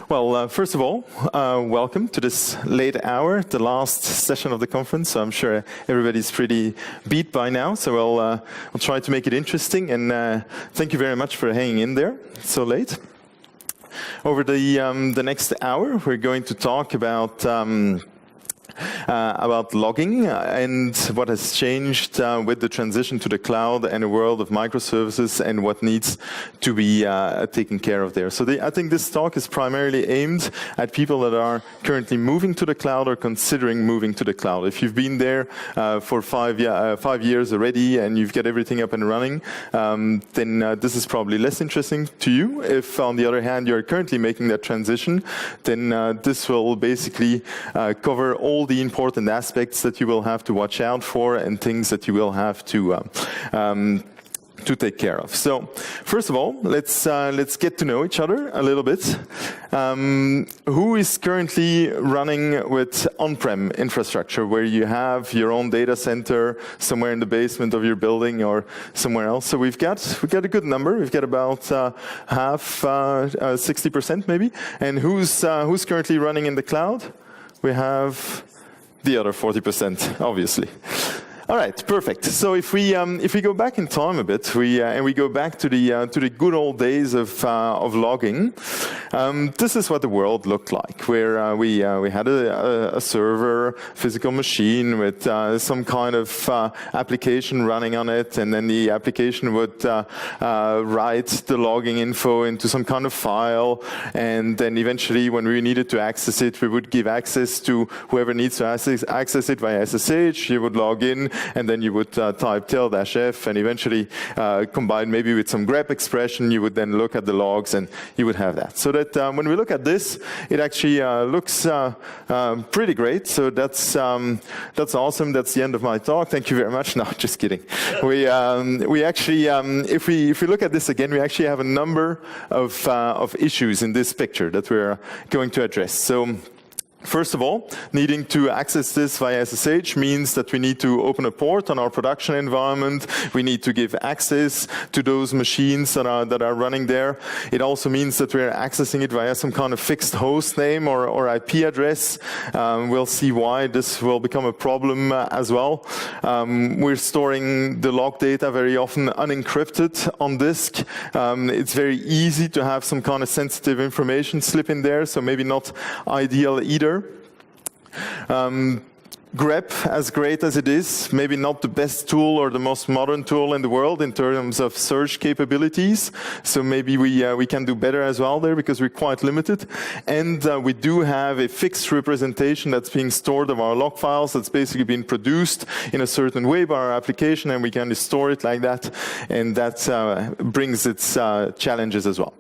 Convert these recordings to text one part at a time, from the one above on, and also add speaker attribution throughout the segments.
Speaker 1: Well, first of all, welcome to this late hour, the last session of the conference. So I'm sure everybody's pretty beat by now. So I'll try to make it interesting. And thank you very much for hanging in there so late. Over the next hour, we're going to talk about logging and what has changed with the transition to the cloud and a world of microservices and what needs to be taken care of there. So I think this talk is primarily aimed at people that are currently moving to the cloud or considering moving to the cloud. If you've been there for 5 years already and you've got everything up and running, then this is probably less interesting to you. If, on the other hand, you're currently making that transition, then this will basically cover all the important aspects that you will have to watch out for and things that you will have to take care of. So, first of all, let's get to know each other a little bit. Who is currently running with on-prem infrastructure, where you have your own data center somewhere in the basement of your building or somewhere else? So we've got a good number. We've got about half, 60% maybe. And who's currently running in the cloud? We have the other 40%, obviously. All right, perfect. So if we go back in time a bit, and we go back to the good old days of logging, this is what the world looked like, where we had a server, physical machine with some kind of application running on it, and then the application would write the logging info into some kind of file, and then eventually, when we needed to access it, we would give access to whoever needs to access it via SSH. You would log in, and then you would type tel-f, and eventually combined maybe with some grep expression, you would then look at the logs, and you would have that. So that when we look at this, it actually looks pretty great. So that's awesome. That's the end of my talk. Thank you very much. No, just kidding. We actually, if we look at this again, we actually have a number of issues in this picture that we're going to address. So, first of all, needing to access this via SSH means that we need to open a port on our production environment. We need to give access to those machines that are running there. It also means that we're accessing it via some kind of fixed host name or IP address. We'll see why this will become a problem as well. We're storing the log data very often unencrypted on disk. It's very easy to have some kind of sensitive information slip in there, so maybe not ideal either. grep, as great as it is, maybe not the best tool or the most modern tool in the world in terms of search capabilities. So maybe we can do better as well there because we're quite limited. And we do have a fixed representation that's being stored of our log files that's basically been produced in a certain way by our application, and we can store it like that. And that brings its challenges as well.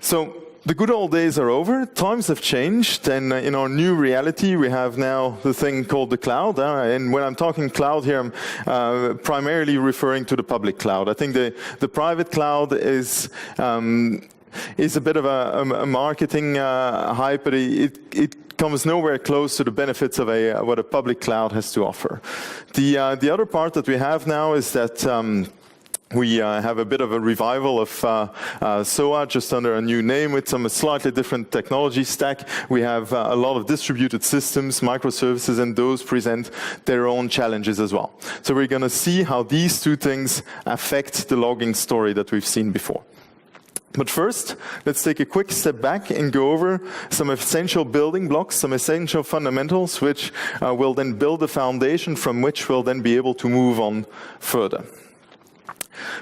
Speaker 1: So the good old days are over. Times have changed, and in our new reality, we have now the thing called the cloud. And when I'm talking cloud here, I'm primarily referring to the public cloud. I think the private cloud is a bit of a marketing hype, but it comes nowhere close to the benefits of what a public cloud has to offer. The other part that we have now is that we have a bit of a revival of SOA, just under a new name with some slightly different technology stack. We have a lot of distributed systems, microservices, and those present their own challenges as well. So we're going to see how these two things affect the logging story that we've seen before. But first, let's take a quick step back and go over some essential building blocks, some essential fundamentals, which will then build the foundation from which we'll then be able to move on further.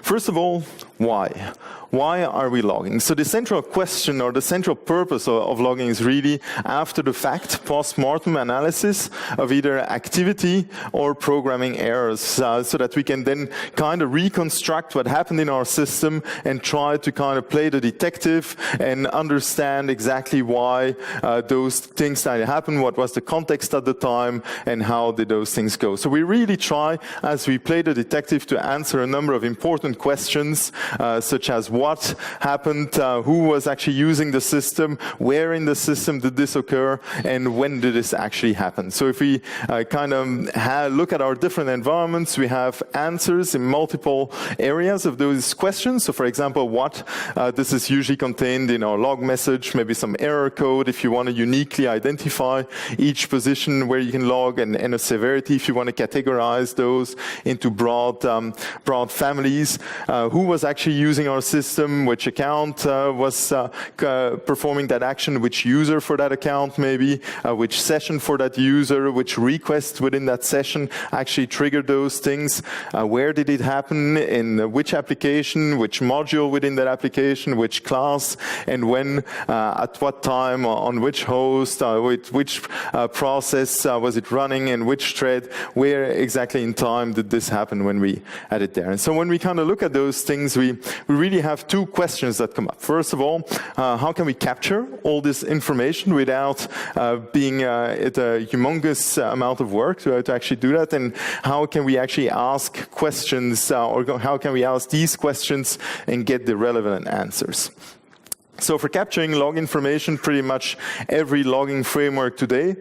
Speaker 1: First of all, why? Why are we logging? So the central question or the central purpose of logging is really after the fact, post-mortem analysis of either activity or programming errors, so that we can then kind of reconstruct what happened in our system and try to kind of play the detective and understand exactly why those things that happened, what was the context at the time, and how did those things go. So we really try, as we play the detective, to answer a number of important questions, such as what happened, who was actually using the system, where in the system did this occur, and when did this actually happen. So if we look at our different environments, we have answers in multiple areas of those questions. So for example, what, this is usually contained in our log message, maybe some error code if you want to uniquely identify each position where you can log, and a severity if you want to categorize those into broad families. Who was actually using our system, which account was performing that action, which user for that account maybe, which session for that user, which request within that session actually triggered those things, where did it happen, in which application, which module within that application, which class, and when, at what time, on which host, with which process was it running, and which thread, where exactly in time did this happen when we had it there. And so when we kind of look at those things, we really have two questions that come up. First of all, how can we capture all this information without being at a humongous amount of work to actually do that? And how can we actually ask questions, or how can we ask these questions and get the relevant answers? So for capturing log information, pretty much every logging framework today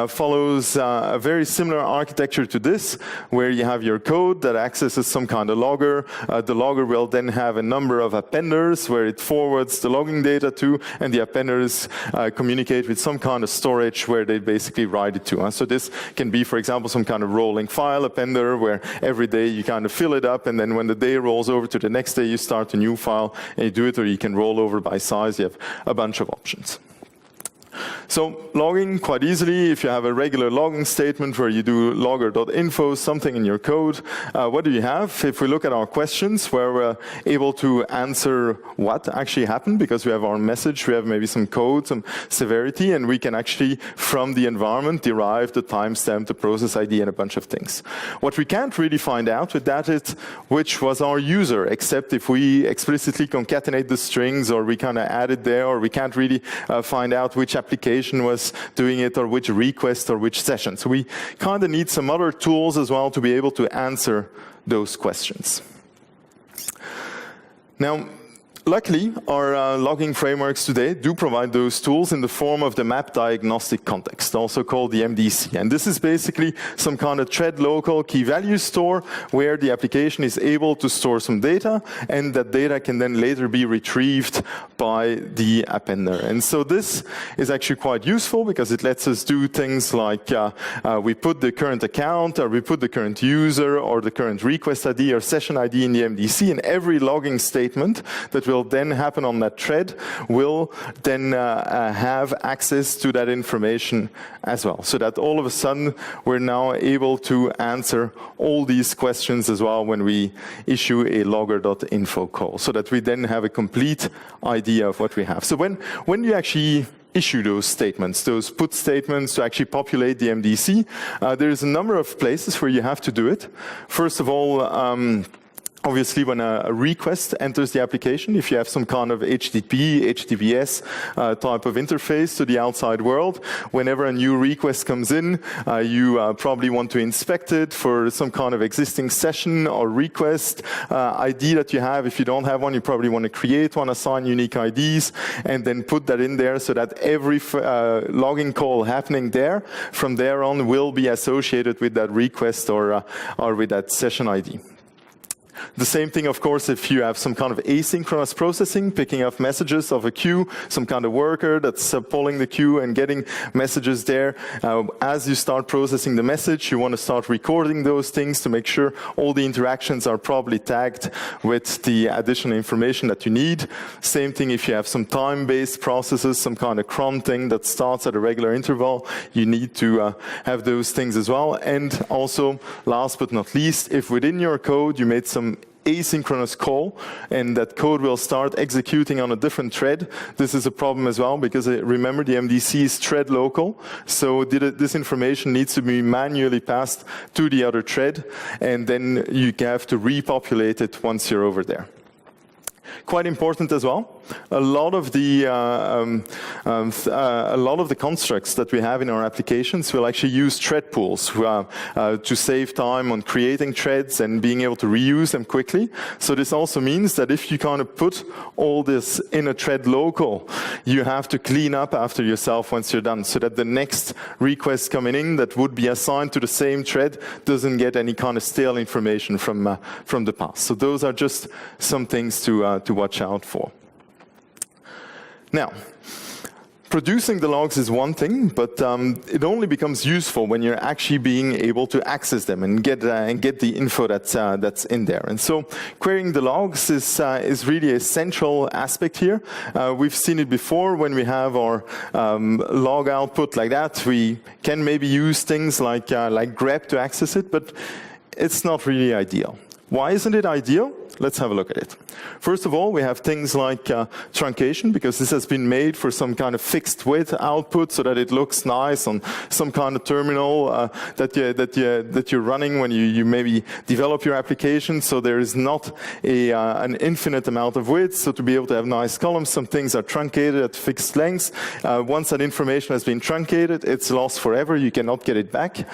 Speaker 1: follows a very similar architecture to this, where you have your code that accesses some kind of logger. The logger will then have a number of appenders where it forwards the logging data to, and the appenders communicate with some kind of storage where they basically write it to. So this can be, for example, some kind of rolling file appender where every day you kind of fill it up, and then when the day rolls over to the next day, you start a new file and you do it, or you can roll over by size. You have a bunch of options. So logging quite easily, if you have a regular logging statement where you do logger.info, something in your code, what do you have? If we look at our questions, where we're able to answer what actually happened, because we have our message, we have maybe some code, some severity, and we can actually, from the environment, derive the timestamp, the process ID, and a bunch of things. What we can't really find out with that is which was our user, except if we explicitly concatenate the strings, or we kind of add it there, or we can't really find out which application was doing it, or which request, or which session. So we kind of need some other tools as well to be able to answer those questions. Now, luckily, our logging frameworks today do provide those tools in the form of the map diagnostic context, also called the MDC. And this is basically some kind of thread local key value store where the application is able to store some data, and that data can then later be retrieved by the appender. And so this is actually quite useful because it lets us do things like we put the current account, or we put the current user, or the current request ID or session ID in the MDC, and every logging statement that will then happen on that thread will then have access to that information as well. So that all of a sudden we're now able to answer all these questions as well when we issue a logger.info call, so that we then have a complete idea of what we have. So when you actually issue those statements, those put statements to actually populate the MDC, there's a number of places where you have to do it. First of all, obviously, when a request enters the application, if you have some kind of HTTP, HTTPS type of interface to the outside world, whenever a new request comes in, you probably want to inspect it for some kind of existing session or request ID that you have. If you don't have one, you probably want to create one, assign unique IDs, and then put that in there so that every logging call happening there, from there on, will be associated with that request or with that session ID. The same thing, of course, if you have some kind of asynchronous processing, picking up messages of a queue, some kind of worker that's polling the queue and getting messages there. As you start processing the message, you want to start recording those things to make sure all the interactions are properly tagged with the additional information that you need. Same thing if you have some time-based processes, some kind of cron thing that starts at a regular interval, you need to have those things as well. And also, last but not least, if within your code you made some asynchronous call, and that code will start executing on a different thread. This is a problem as well, because remember, the MDC is thread local, so this information needs to be manually passed to the other thread, and then you have to repopulate it once you're over there. Quite important as well, a lot of the constructs that we have in our applications will actually use thread pools to save time on creating threads and being able to reuse them quickly. So this also means that if you kind of put all this in a thread local, you have to clean up after yourself once you're done, so that the next request coming in that would be assigned to the same thread doesn't get any kind of stale information from the past. So those are just some things to watch out for. Now, producing the logs is one thing, but it only becomes useful when you're actually being able to access them and get the info that's in there. And so querying the logs is really a central aspect here. We've seen it before when we have our log output like that. We can maybe use things like grep to access it, but it's not really ideal. Why isn't it ideal? Let's have a look at it. First of all, we have things like truncation, because this has been made for some kind of fixed width output so that it looks nice on some kind of terminal that you're running when you maybe develop your application. So there is not an infinite amount of width. So to be able to have nice columns, some things are truncated at fixed lengths. Once that information has been truncated, it's lost forever. You cannot get it back.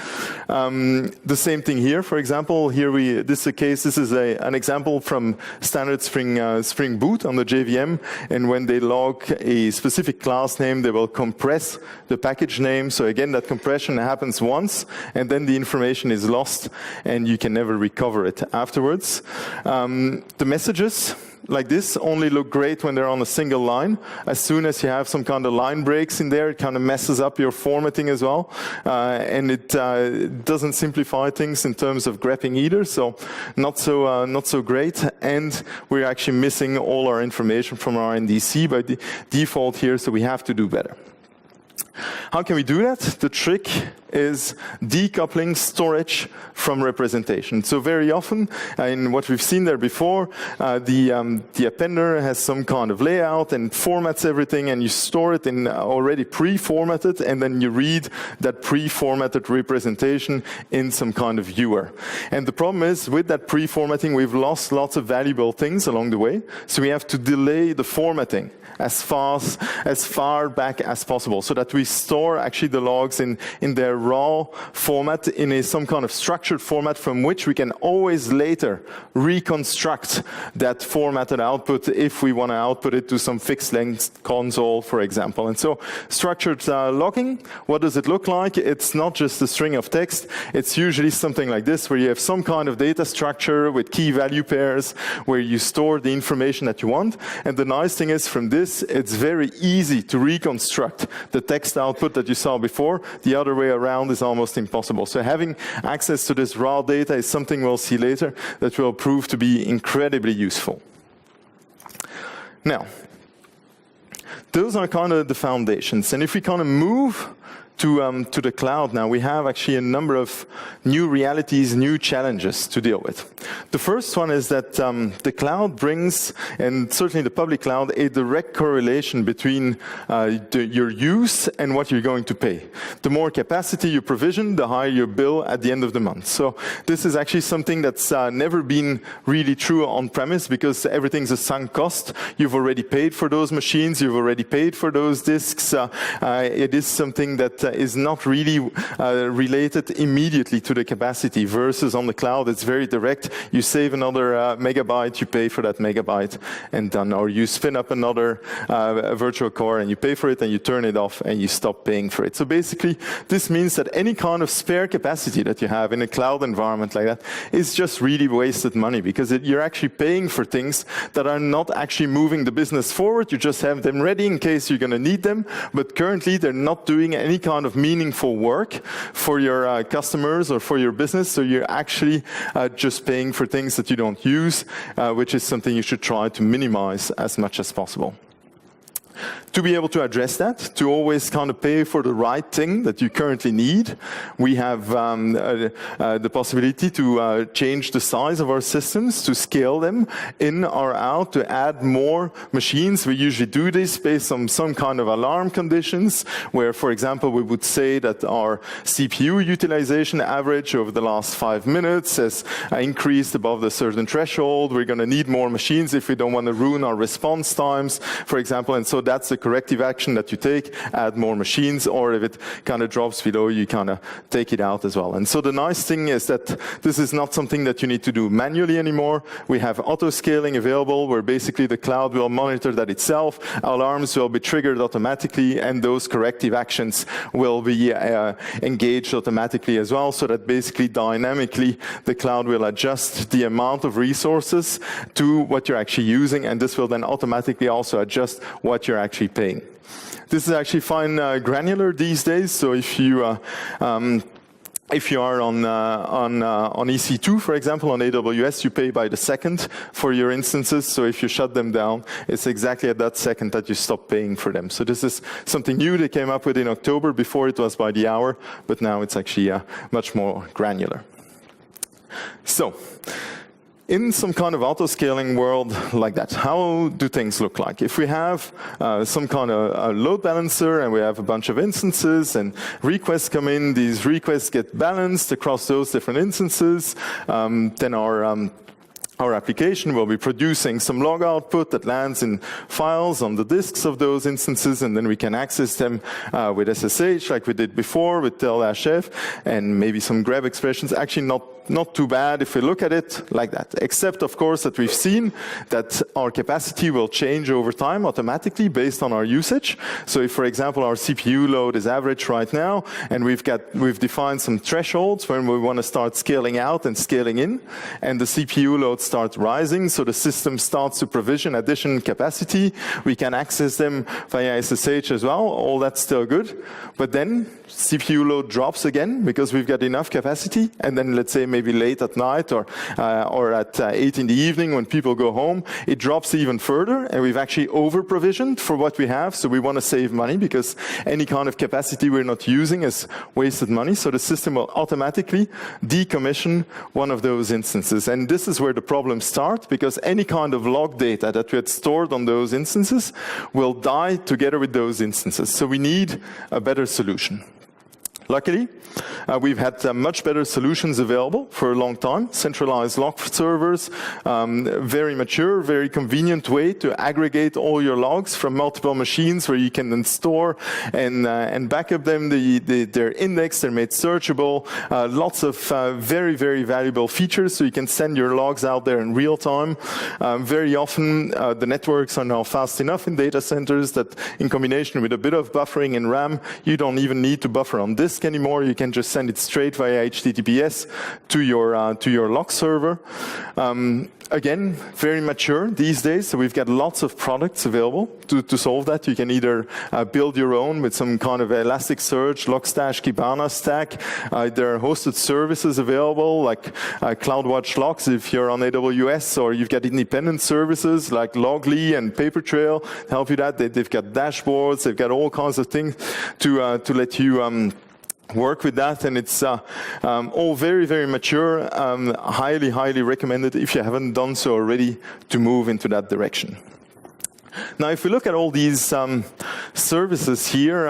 Speaker 1: The same thing here, for example. Here this is a case. This is an example from standard Spring Boot on the JVM, and when they log a specific class name, they will compress the package name. So again, that compression happens once, and then the information is lost, and you can never recover it afterwards. The messages like this only look great when they're on a single line. As soon as you have some kind of line breaks in there, it kind of messes up your formatting as well. And it doesn't simplify things in terms of grepping either, so not so great. And we're actually missing all our information from our NDC by default here, so we have to do better. How can we do that? The trick is decoupling storage from representation. So very often, in what we've seen there before, the appender has some kind of layout and formats everything, and you store it in already pre-formatted, and then you read that pre-formatted representation in some kind of viewer. And the problem is, with that pre-formatting, we've lost lots of valuable things along the way, so we have to delay the formatting as far back as possible, so that we store actually the logs in their raw format in some kind of structured format from which we can always later reconstruct that formatted output if we want to output it to some fixed length console, for example. And so structured logging, what does it look like? It's not just a string of text. It's usually something like this, where you have some kind of data structure with key value pairs where you store the information that you want. And the nice thing is, from this, it's very easy to reconstruct the text output that you saw before. The other way around is almost impossible. So having access to this raw data is something we'll see later that will prove to be incredibly useful. Now, those are kind of the foundations. And if we kind of move to the cloud now, we have actually a number of new realities, new challenges to deal with. The first one is that the cloud brings, and certainly the public cloud, a direct correlation between your use and what you're going to pay. The more capacity you provision, the higher your bill at the end of the month. So this is actually something that's never been really true on-premise, because everything's a sunk cost. You've already paid for those machines, you've already paid for those disks. It is something that is not really related immediately to the capacity, versus on the cloud, it's very direct. You save another megabyte, you pay for that megabyte, and done. Or you spin up another virtual core and you pay for it, and you turn it off and you stop paying for it. So basically, this means that any kind of spare capacity that you have in a cloud environment like that is just really wasted money, because you're actually paying for things that are not actually moving the business forward. You just have them ready in case you're going to need them, but currently they're not doing any kind of meaningful work for your customers or for your business. So you're actually just paying for things that you don't use, which is something you should try to minimize as much as possible. To be able to address that, to always kind of pay for the right thing that you currently need, we have the possibility to change the size of our systems, to scale them in or out, to add more machines. We usually do this based on some kind of alarm conditions, where, for example, we would say that our CPU utilization average over the last 5 minutes has increased above the certain threshold. We're going to need more machines if we don't want to ruin our response times, for example. And so that's the corrective action that you take, add more machines, or if it kind of drops below, you kind of take it out as well. And so the nice thing is that this is not something that you need to do manually anymore. We have auto-scaling available, where basically the cloud will monitor that itself, alarms will be triggered automatically, and those corrective actions will be engaged automatically as well, so that basically dynamically the cloud will adjust the amount of resources to what you're actually using, and this will then automatically also adjust what you're actually paying. This is actually fine granular these days, so if you are on EC2, for example, on AWS, you pay by the second for your instances. So if you shut them down, it's exactly at that second that you stop paying for them. So this is something new they came up with in October. Before it was by the hour, but now it's actually much more granular. So, in some kind of auto-scaling world like that, how do things look like? If we have some kind of a load balancer and we have a bunch of instances and requests come in, these requests get balanced across those different instances, then our application will be producing some log output that lands in files on the disks of those instances, and then we can access them with SSH like we did before with tel-f, and maybe some grep expressions. Actually not too bad if we look at it like that, except of course that we've seen that our capacity will change over time automatically based on our usage. So if, for example, our CPU load is average right now, and we've defined some thresholds when we want to start scaling out and scaling in, and the CPU load starts rising, so the system starts to provision additional capacity. We can access them via SSH as well. All that's still good. But then CPU load drops again because we've got enough capacity, and then let's say maybe late at night or at 8 in the evening when people go home, it drops even further, and we've actually over-provisioned for what we have, so we want to save money because any kind of capacity we're not using is wasted money, so the system will automatically decommission one of those instances. And this is where the problems start, because any kind of log data that we had stored on those instances will die together with those instances, so we need a better solution. Luckily, we've had much better solutions available for a long time. Centralized log servers, very mature, very convenient way to aggregate all your logs from multiple machines where you can then store and backup them. They're indexed, they're made searchable. Lots of very, very valuable features, so you can send your logs out there in real time. Very often, the networks are now fast enough in data centers that in combination with a bit of buffering in RAM, you don't even need to buffer on disk anymore. You can just send it straight via HTTPS to your log server. Again, very mature these days, so we've got lots of products available to solve that. You can either build your own with some kind of Elasticsearch, Logstash, Kibana stack. There are hosted services available like CloudWatch Logs if you're on AWS, or you've got independent services like Loggly and Papertrail to help you that. They've got dashboards, they've got all kinds of things to let you work with that, and it's all very, very mature. Highly, highly recommended if you haven't done so already to move into that direction. Now, if we look at all these services here,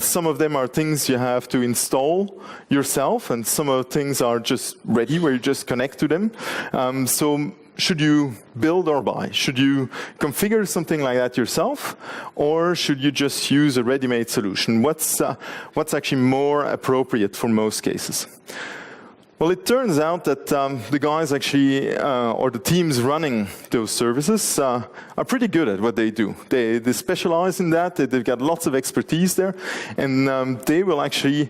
Speaker 1: some of them are things you have to install yourself, and some of the things are just ready where you just connect to them. So should you build or buy? Should you configure something like that yourself, or should you just use a ready-made solution? What's actually more appropriate for most cases? Well, it turns out that the guys actually, or the teams running those services are pretty good at what they do. They specialize in that, they've got lots of expertise there, and they will actually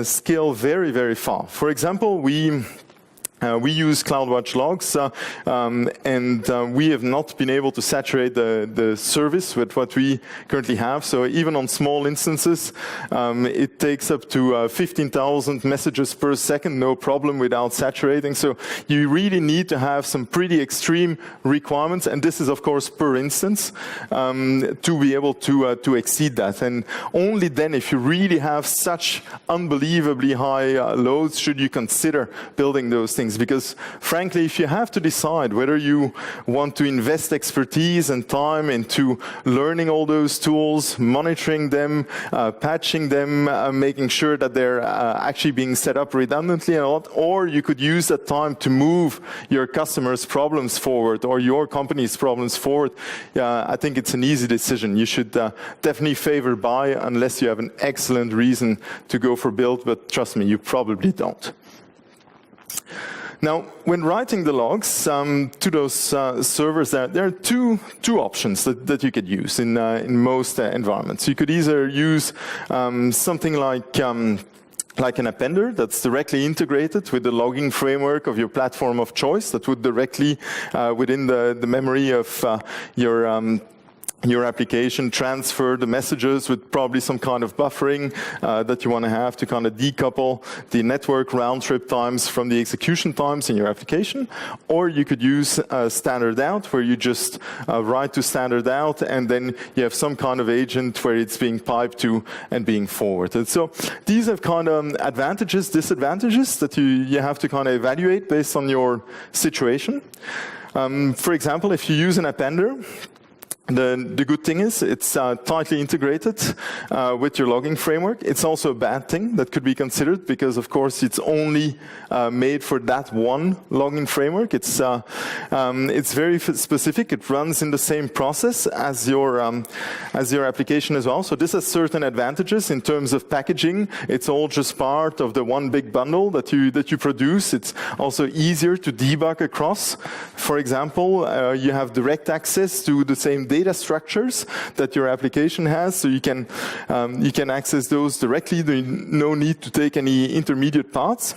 Speaker 1: scale very, very far. For example, we We use CloudWatch logs, and we have not been able to saturate the service with what we currently have. So even on small instances, it takes up to 15,000 messages per second, no problem without saturating. So you really need to have some pretty extreme requirements, and this is of course per instance, to be able to exceed that. And only then, if you really have such unbelievably high loads, should you consider building those things. Because frankly, if you have to decide whether you want to invest expertise and time into learning all those tools, monitoring them, patching them, making sure that they're actually being set up redundantly and all, or you could use that time to move your customers' problems forward or your company's problems forward, I think it's an easy decision. You should definitely favor buy unless you have an excellent reason to go for build, but trust me, you probably don't. Now, when writing the logs to those servers, there are two options that you could use in most environments. You could either use something like an appender that's directly integrated with the logging framework of your platform of choice that would directly, within the memory of your application, transfer the messages with probably some kind of buffering that you want to have to kind of decouple the network round trip times from the execution times in your application. Or you could use standard out, where you just write to standard out, and then you have some kind of agent where it's being piped to and being forwarded. So these have kind of advantages, disadvantages that you have to kind of evaluate based on your situation. For example, if you use an appender, the good thing is it's tightly integrated with your logging framework. It's also a bad thing that could be considered because, of course, it's only made for that one logging framework. It's very specific. It runs in the same process as your application as well. So this has certain advantages in terms of packaging. It's all just part of the one big bundle that you produce. It's also easier to debug across. For example, you have direct access to the same data structures that your application has, so you can access those directly. There's no need to take any intermediate paths.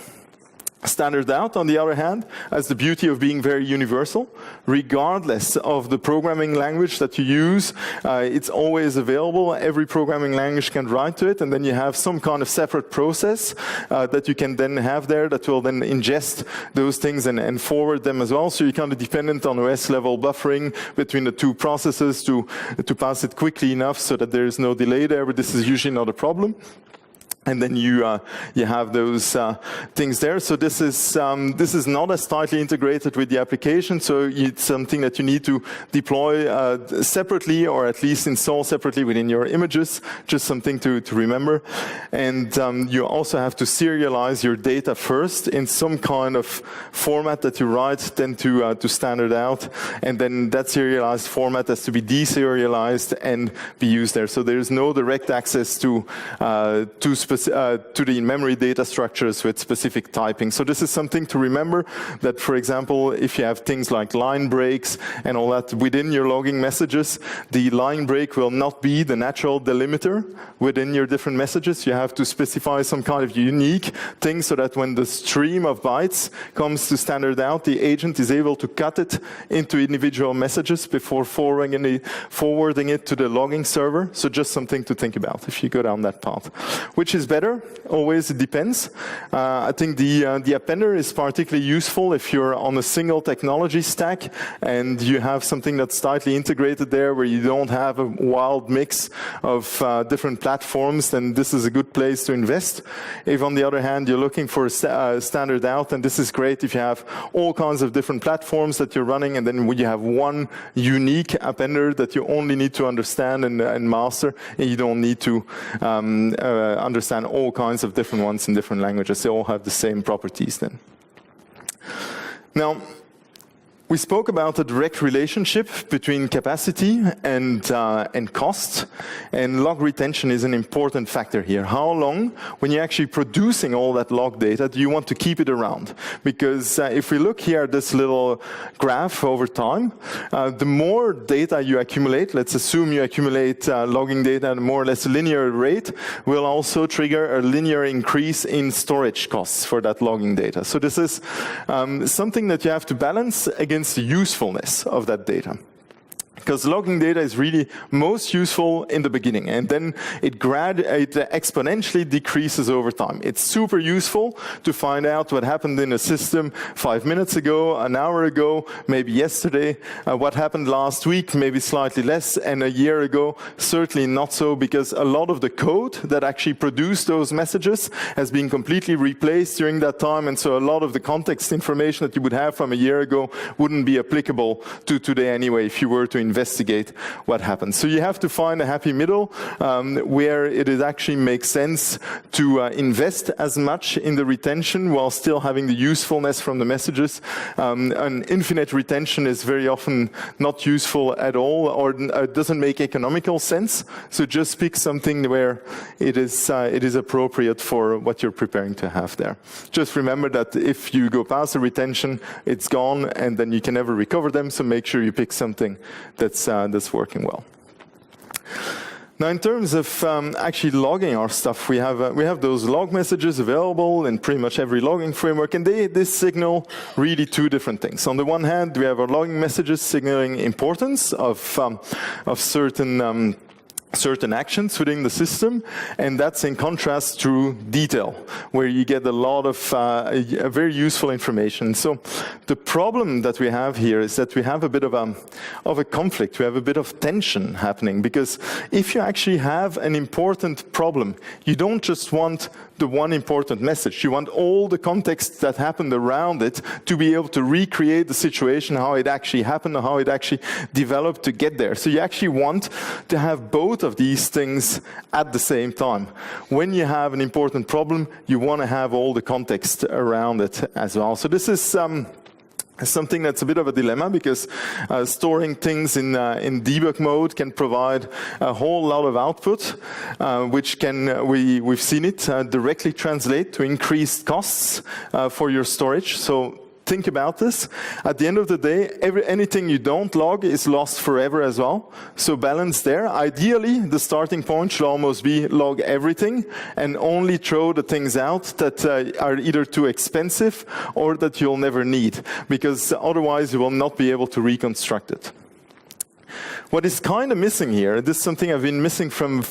Speaker 1: Standard out, on the other hand, has the beauty of being very universal. Regardless of the programming language that you use, it's always available. Every programming language can write to it, and then you have some kind of separate process that you can then have there that will then ingest those things and forward them as well. So you're kind of dependent on OS level buffering between the two processes to pass it quickly enough so that there is no delay there, but this is usually not a problem. And then you have those things there. So this is not as tightly integrated with the application. So it's something that you need to deploy separately, or at least install separately within your images. Just something to remember. And you also have to serialize your data first in some kind of format that you write, then to standard out, and then that serialized format has to be deserialized and be used there. So there's no direct access to the in-memory data structures with specific typing. So this is something to remember, that, for example, if you have things like line breaks and all that within your logging messages, the line break will not be the natural delimiter within your different messages. You have to specify some kind of unique thing so that when the stream of bytes comes to standard out, the agent is able to cut it into individual messages before forwarding it to the logging server. So just something to think about if you go down that path. Which is better? Always, it depends. I think the appender is particularly useful if you're on a single technology stack and you have something that's tightly integrated there where you don't have a wild mix of different platforms, then this is a good place to invest. If, on the other hand, you're looking for a standard out, then this is great if you have all kinds of different platforms that you're running, and then you have one unique appender that you only need to understand and master, and you don't need to understand all kinds of different ones in different languages. They all have the same properties then. Now, We spoke about the direct relationship between capacity and cost, and log retention is an important factor here. How long, when you're actually producing all that log data, do you want to keep it around? Because if we look here at this little graph over time, the more data you accumulate, let's assume you accumulate logging data at a more or less linear rate, will also trigger a linear increase in storage costs for that logging data. So this is something that you have to balance against the usefulness of that data. Because logging data is really most useful in the beginning, and then it exponentially decreases over time. It's super useful to find out what happened in a system 5 minutes ago, an hour ago, maybe yesterday, what happened last week, maybe slightly less, and a year ago, certainly not so, because a lot of the code that actually produced those messages has been completely replaced during that time, and so a lot of the context information that you would have from a year ago wouldn't be applicable to today anyway if you were to investigate what happened. So you have to find a happy middle where it actually makes sense to invest as much in the retention while still having the usefulness from the messages. An infinite retention is very often not useful at all, or doesn't make economical sense. So just pick something where it is appropriate for what you're preparing to have there. Just remember that if you go past the retention, it's gone, and then you can never recover them. So make sure you pick something that's working well. Now, in terms of actually logging our stuff, we have those log messages available in pretty much every logging framework, and they signal really two different things. On the one hand, we have our logging messages signaling importance of certain actions within the system, and that's in contrast to detail, where you get a lot of very useful information. So the problem that we have here is that we have a bit of a conflict, we have a bit of tension happening, because if you actually have an important problem, you don't just want the one important message, you want all the context that happened around it to be able to recreate the situation, how it actually happened, how it actually developed to get there. So you actually want to have both of these things at the same time. When you have an important problem, you want to have all the context around it as well. So this is something that's a bit of a dilemma, because storing things in debug mode can provide a whole lot of output, which can, we've seen it directly translate to increased costs for your storage. So think about this. At the end of the day, anything you don't log is lost forever as well. So balance there. Ideally, the starting point should almost be log everything and only throw the things out that are either too expensive or that you'll never need, because otherwise you will not be able to reconstruct it. What is kind of missing here, this is something I've been missing from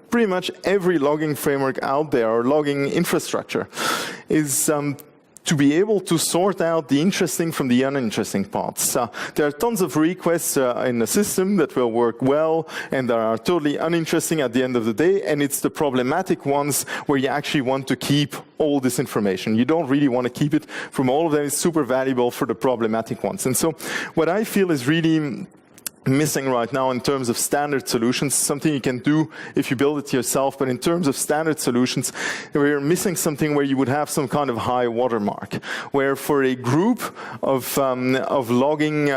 Speaker 1: pretty much every logging framework out there, or logging infrastructure, is to be able to sort out the interesting from the uninteresting parts. There are tons of requests in the system that will work well and that are totally uninteresting at the end of the day, and it's the problematic ones where you actually want to keep all this information. You don't really want to keep it from all of them. It's super valuable for the problematic ones. And so what I feel is really missing right now in terms of standard solutions, something you can do if you build it yourself, but in terms of standard solutions, we're missing something where you would have some kind of high watermark, where for a group of logging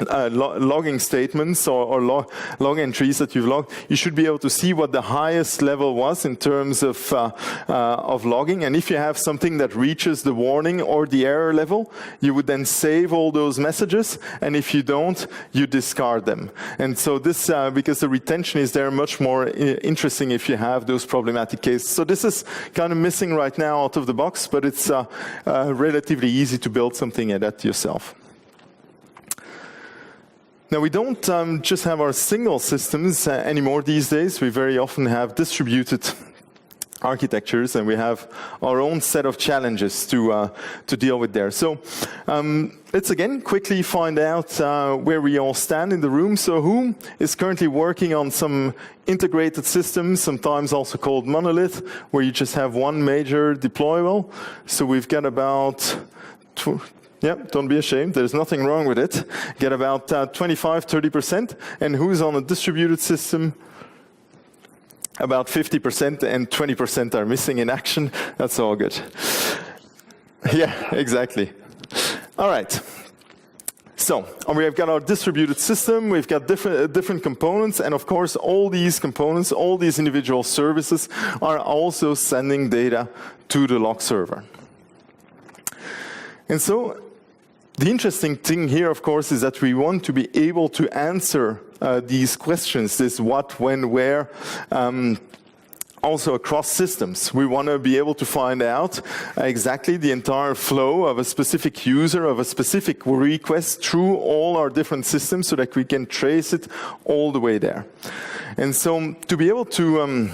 Speaker 1: logging statements or log entries that you've logged, you should be able to see what the highest level was in terms of logging. And if you have something that reaches the warning or the error level, you would then save all those messages. And if you don't, you discard them. And so this, because the retention is there, much more interesting if you have those problematic cases. So this is kind of missing right now out of the box, but it's relatively easy to build something like that yourself. Now, we don't just have our single systems anymore these days. We very often have distributed architectures, and we have our own set of challenges to deal with there. So let's again quickly find out where we all stand in the room. So who is currently working on some integrated systems, sometimes also called monolith, where you just have one major deployable? So we've got about... Yeah, don't be ashamed. There's nothing wrong with it. Get about 25-30%. And who's on a distributed system? About 50%, and 20% are missing in action. That's all good. Yeah, exactly. All right. So we have got our distributed system, we've got different components, and of course all these components, all these individual services are also sending data to the log server. And so the interesting thing here, of course, is that we want to be able to answer these questions, this what, when, where, also across systems. We want to be able to find out exactly the entire flow of a specific user, of a specific request through all our different systems so that we can trace it all the way there. And so to be able to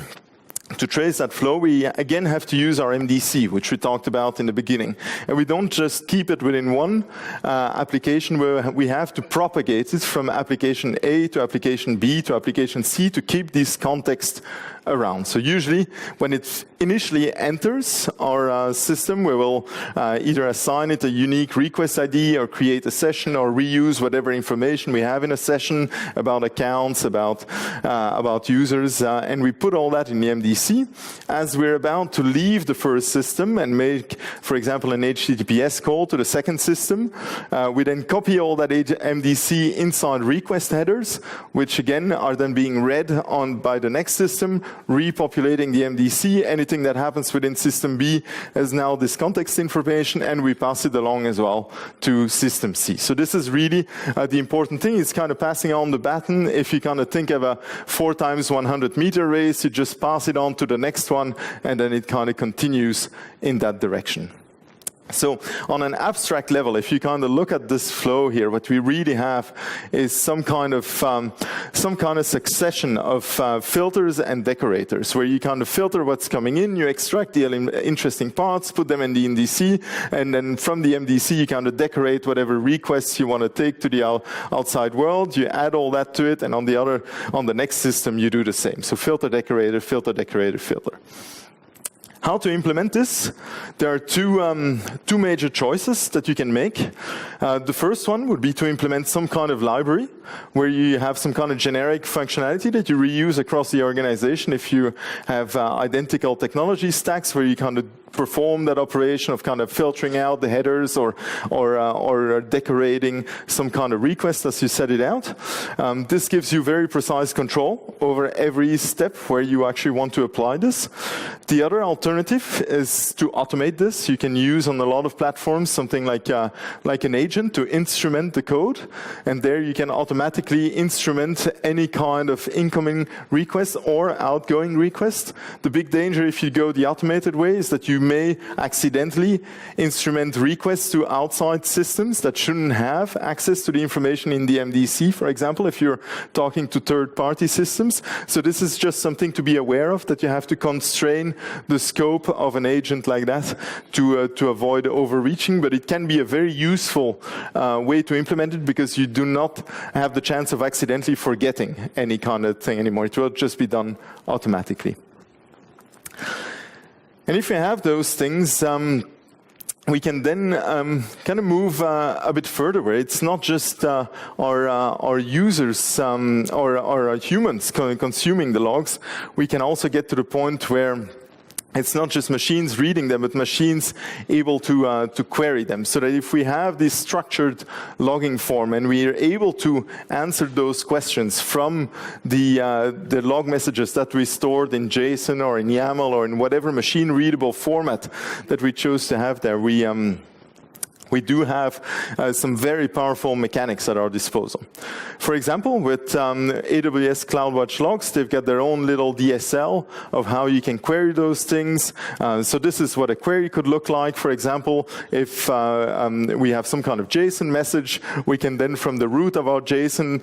Speaker 1: trace that flow, we again have to use our MDC, which we talked about in the beginning. And we don't just keep it within one application, where we have to propagate it from application A to application B to application C to keep this context around. So usually when it initially enters our system, we will either assign it a unique request ID or create a session or reuse whatever information we have in a session about accounts, about users, and we put all that in the MDC. As we're about to leave the first system and make, for example, an HTTPS call to the second system, we then copy all that MDC inside request headers, which again are then being read on by the next system, repopulating the MDC. Anything that happens within system B is now this context information, and we pass it along as well to system C. So this is really the important thing. It's kind of passing on the baton. If you kind of think of a 4 times 100 meter race, you just pass it on to the next one, and then it kind of continues in that direction. So on an abstract level, if you kind of look at this flow here, what we really have is some kind of succession of filters and decorators, where you kind of filter what's coming in, you extract the interesting parts, put them in the MDC, and then from the MDC you kind of decorate whatever requests you want to take to the outside world. You add all that to it, and on the next system you do the same. So filter, decorator, filter, decorator, filter. How to implement this? There are two major choices that you can make. The first one would be to implement some kind of library where you have some kind of generic functionality that you reuse across the organization. If you have identical technology stacks where you kind of perform that operation of kind of filtering out the headers or decorating some kind of request as you set it out. This gives you very precise control over every step where you actually want to apply this. The other alternative is to automate this. You can use on a lot of platforms something like an agent to instrument the code, and there you can automatically instrument any kind of incoming request or outgoing request. The big danger if you go the automated way is that you may accidentally instrument requests to outside systems that shouldn't have access to the information in the MDC, for example, if you're talking to third-party systems. So this is just something to be aware of, that you have to constrain the scope of an agent like that to avoid overreaching, but it can be a very useful way to implement it, because you do not have the chance of accidentally forgetting any kind of thing anymore. It will just be done automatically. And if you have those things, we can then kind of move a bit further, where it's not just our users or our humans consuming the logs. We can also get to the point where it's not just machines reading them, but machines able to query them. So that if we have this structured logging form and we are able to answer those questions from the log messages that we stored in JSON or in YAML or in whatever machine readable format that we chose to have there, we do have some very powerful mechanics at our disposal. For example, with AWS CloudWatch logs, they've got their own little DSL of how you can query those things. So this is what a query could look like. For example, if we have some kind of JSON message, we can then from the root of our JSON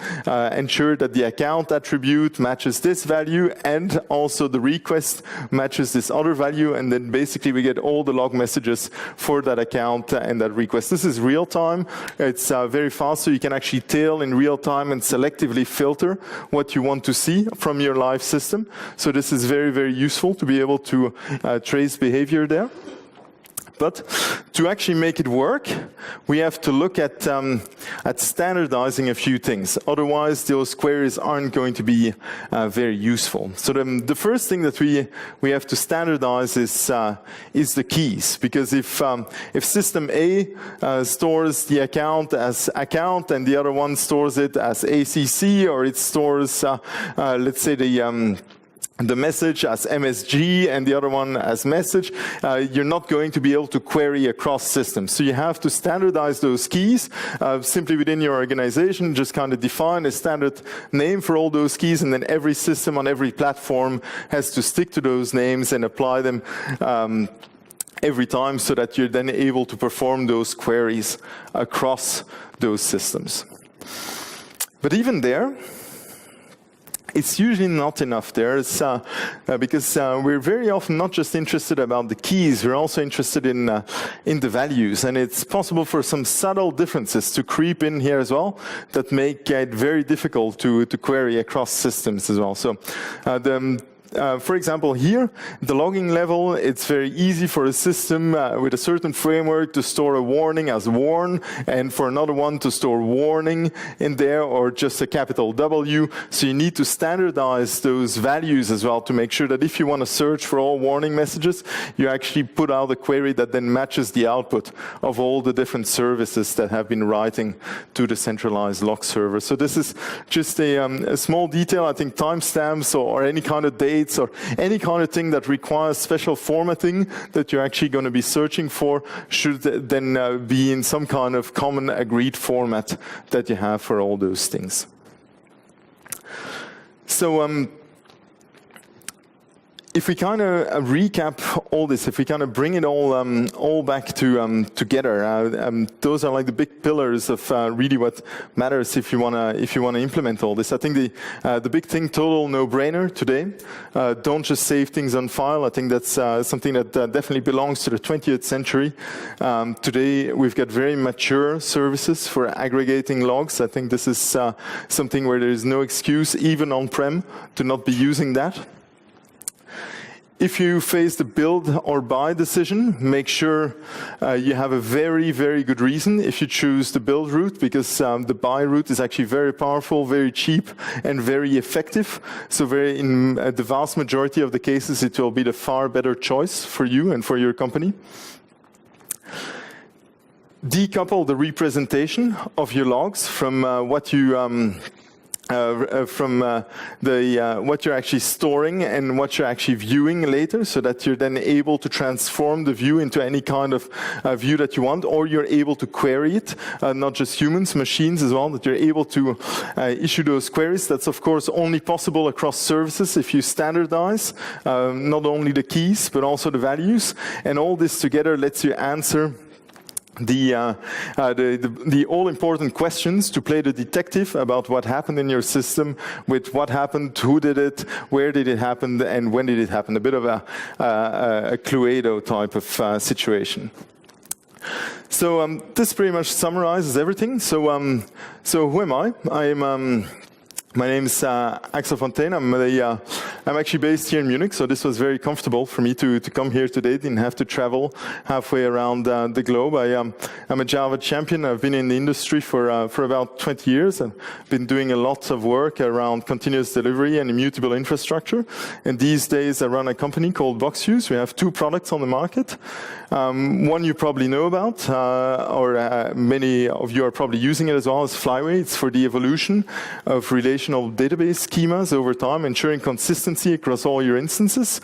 Speaker 1: ensure that the account attribute matches this value and also the request matches this other value, and then basically we get all the log messages for that account and that request. This is real time. It's very fast, so you can actually tail in real time and selectively filter what you want to see from your live system. So this is very, very useful to be able to trace behavior there. But to actually make it work, we have to look at standardizing a few things. Otherwise, those queries aren't going to be very useful. So the first thing that we have to standardize is the keys. Because if system A stores the account as account and the other one stores it as ACC, or it stores, let's say, the message as MSG and the other one as message, you're not going to be able to query across systems. So you have to standardize those keys simply within your organization, just kind of define a standard name for all those keys, and then every system on every platform has to stick to those names and apply them every time, so that you're then able to perform those queries across those systems. But even there, it's usually not enough there, because we're very often not just interested about the keys, we're also interested in the values. And it's possible for some subtle differences to creep in here as well that make it very difficult to query across systems as well. So for example, here, the logging level, it's very easy for a system with a certain framework to store a warning as warn, and for another one to store warning in there, or just a capital W. So you need to standardize those values as well to make sure that if you want to search for all warning messages, you actually put out a query that then matches the output of all the different services that have been writing to the centralized log server. So this is just a small detail. I think timestamps or any kind of date or any kind of thing that requires special formatting that you're actually going to be searching for should then be in some kind of common agreed format that you have for all those things. So if we kind of recap all this, if we kind of bring it all back to together, those are like the big pillars of really what matters if you wanna implement all this. I think the big thing, total no-brainer today. Don't just save things on file. I think that's something that definitely belongs to the 20th century. Today we've got very mature services for aggregating logs. I think this is something where there is no excuse, even on-prem, to not be using that. If you face the build or buy decision, make sure you have a very, very good reason if you choose the build route, because the buy route is actually very powerful, very cheap, and very effective. So in the vast majority of the cases, it will be the far better choice for you and for your company. Decouple the representation of your logs from what you what you're actually storing and what you're actually viewing later, so that you're then able to transform the view into any kind of view that you want, or you're able to query it, not just humans, machines as well, that you're able to issue those queries. That's of course only possible across services if you standardize not only the keys but also the values, and all this together lets you answer the all-important questions, to play the detective about what happened in your system, with what happened, who did it, where did it happen, and when did it happen. A bit of a Cluedo type of situation. So this pretty much summarizes everything. So who am I? My name is Axel Fontaine. I'm actually based here in Munich, so this was very comfortable for me to come here today. Didn't have to travel halfway around the globe. I'm a Java champion. I've been in the industry for about 20 years. I've been doing a lot of work around continuous delivery and immutable infrastructure. And these days I run a company called Boxfuse. We have two products on the market. One you probably know about, or many of you are probably using it as well, is Flyway. It's for the evolution of relational database schemas over time, ensuring consistency across all your instances.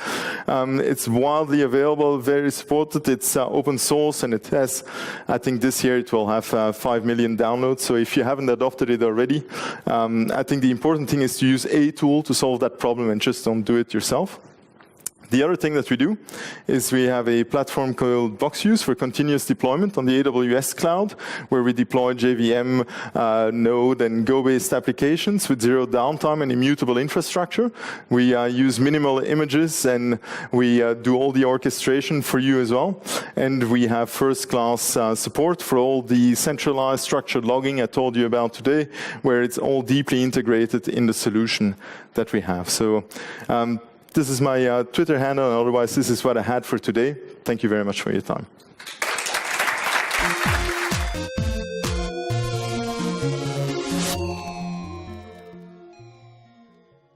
Speaker 1: It's widely available, very supported. It's open source, and it has, I think this year it will have 5 million downloads. So if you haven't adopted it already, I think the important thing is to use a tool to solve that problem and just don't do it yourself. The other thing that we do is we have a platform called Boxfuse for continuous deployment on the AWS cloud, where we deploy JVM, Node, and Go-based applications with zero downtime and immutable infrastructure. We use minimal images, and we do all the orchestration for you as well. And we have first-class support for all the centralized structured logging I told you about today, where it's all deeply integrated in the solution that we have. So this is my Twitter handle, and otherwise this is what I had for today. Thank you very much for your time.